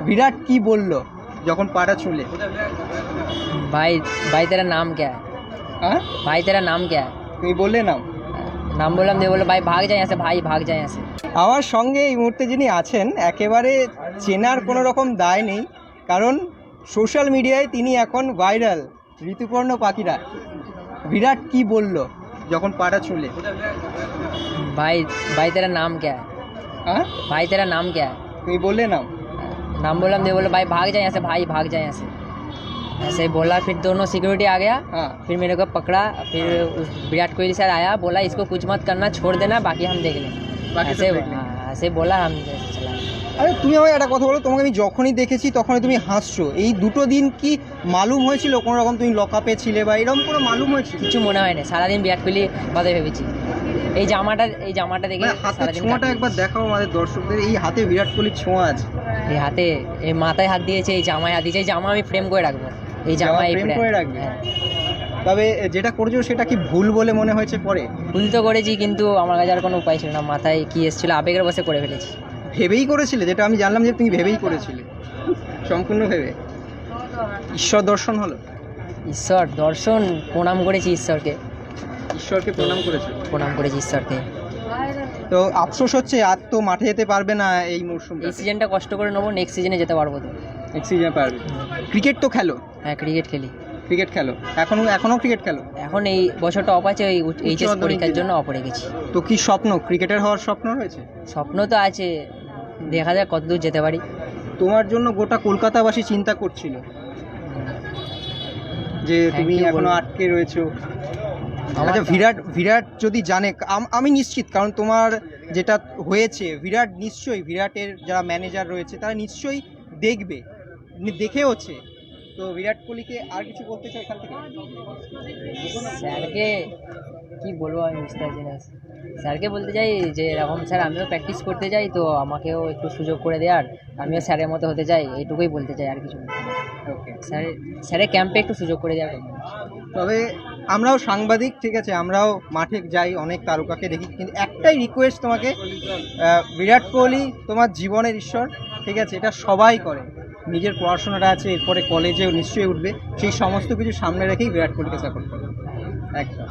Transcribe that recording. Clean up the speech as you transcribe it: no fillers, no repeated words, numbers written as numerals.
विराट की बोललो যখন পাটা ছুলে? भाई भाई तेरा नाम क्या है? हाँ भाई तेरा नाम क्या है? তুমি বললে নাম। नाम बोला हमने, बोला भाई भाग जाए यहाँ से, भाई भाग जाए यहाँ से। আমার সঙ্গে এই মুহূর্তে যিনি আছেন একেবারে চেনার কোনো রকম দায় নেই, কারণ সোশ্যাল মিডিয়ায় তিনি এখন ভাইরাল। ঋতুপর্ণ পাখিরা বিরাট কি বললো যখন পাটা ছুলে? भाई भाई तेरा नाम क्या है? हाँ भाई तेरा नाम क्या है? তুমি বললে নাম। नाम बोला हमने, बोला भाई भाग जाए यहाँ से, भाई भाग जाए यहाँ से। ऐसे ही बोला, फिर दोनों सिक्योरिटी आ गया। हाँ फिर मेरे को पकड़ा, फिर उस विराट कोहली सर आया, बोला इसको कुछ मत करना, छोड़ देना, बाकी हम देख लें। बाकी ऐसे सब देख लें। हाँ, ऐसे बोला, हम चला। আরে তুমি আমায় একটা কথা বলো, তোমাকে আমি যখনই দেখেছি তখনই তুমি হাসছো। এই দুটো দিন কি মালুম হয়েছিল কোনো রকম তুমি লকআপে ছিলে বা এরকম কোনো মালুম হয়েছিল? কিছু মনে হয় না, সারাদিন বিরাট কোহলি কথা ভেবেছি। এই জামাটা দেখে মানে হাতের সারাদিন ছোঁয়াটা কাটিয়েছি। একবার দেখাও আমাদের দর্শকদের, এই হাতে বিরাট কোহলির ছোঁয়া আছে। এই হাতে, এই মাথায় হাত দিয়েছে, এই জামায় হাত দিয়েছে। এই জামা আমি ফ্রেম করে রাখবো, এই জামা এই ফ্রেম করে রাখবে। হ্যাঁ। তবে যেটা করেছো সেটা কি ভুল বলে মনে হয়েছে পরে? ভুল তো করেছি, কিন্তু আমার কাছে আর কোনো উপায় ছিল না। মাথায় কি এসেছিল, আবেগের বসে করে ফেলেছি। ভেবেই করেছিলে? যেটা আমি জানলাম যে তুমি ভেবেই করেছিলে, সম্পূর্ণ ভেবে। ঈশ্বর দর্শন হলো? ঈশ্বর দর্শন, প্রণাম করেছি ঈশ্বরকে, ঈশ্বরকে প্রণাম করেছো? প্রণাম করেছি ঈশ্বরকে। তো আফসোস হচ্ছে আর তো মাঠে যেতে পারবে না এই মরশুমটা। এই সিজনটা কষ্ট করে নেবো, নেক্সট সিজনে যেতে পারবো তো। নেক্সট সিজনে পারবে। ক্রিকেট তো খেলো? হ্যাঁ, ক্রিকেট খেলি। ক্রিকেট খেলো এখনো ক্রিকেট খেলো? এখন এই বছরটা অফ আছে, ওই এইচএস পরীক্ষার জন্য অফ রেখেছি। তো কি স্বপ্ন, ক্রিকেটার হওয়ার স্বপ্ন রয়েছে? স্বপ্ন তো আছে, দেখা যাক কতদূর যেতে পারি। তোমার জন্য গোটা কলকাতাবাসী চিন্তা করছিল যে তুমি কি এখনো বলবো? আটকে রয়েছো। আমার আচ্ছা, বিরাট যদি জানে, আমি নিশ্চিত, কারণ তোমার যেটা হয়েছে, বিরাটের যারা ম্যানেজার রয়েছে তারা নিশ্চয়ই দেখবে, দেখেওছে। তো বিরাট কোহলিকে আর কিছু বলতে চাই এখান থেকে? স্যারকে কি বলবো, আমি বুঝতে পারছি না। স্যারকে বলতে চাই যে এরকম স্যার আমিও প্র্যাকটিস করতে চাই, তো আমাকেও একটু সুযোগ করে দেওয়ার, আমিও স্যারের মতো হতে চাই, এইটুকুই বলতে চাই, আর কিছু না। ওকে। স্যারের ক্যাম্পে একটু সুযোগ করে দেওয়ার। তবে আমরাও সাংবাদিক, ঠিক আছে, আমরাও মাঠে যাই, অনেক তারকাকে দেখি, কিন্তু একটাই রিকোয়েস্ট তোমাকে, বিরাট কোহলি তোমার জীবনের ঈশ্বর, ঠিক আছে, এটা সবাই করে। নিজের পড়াশোনাটা আছে, এরপরে কলেজেও নিশ্চয়ই উঠবে, সেই সমস্ত কিছু সামনে রেখেই বিরাট কোহলিকে সাপোর্ট করে। একদম।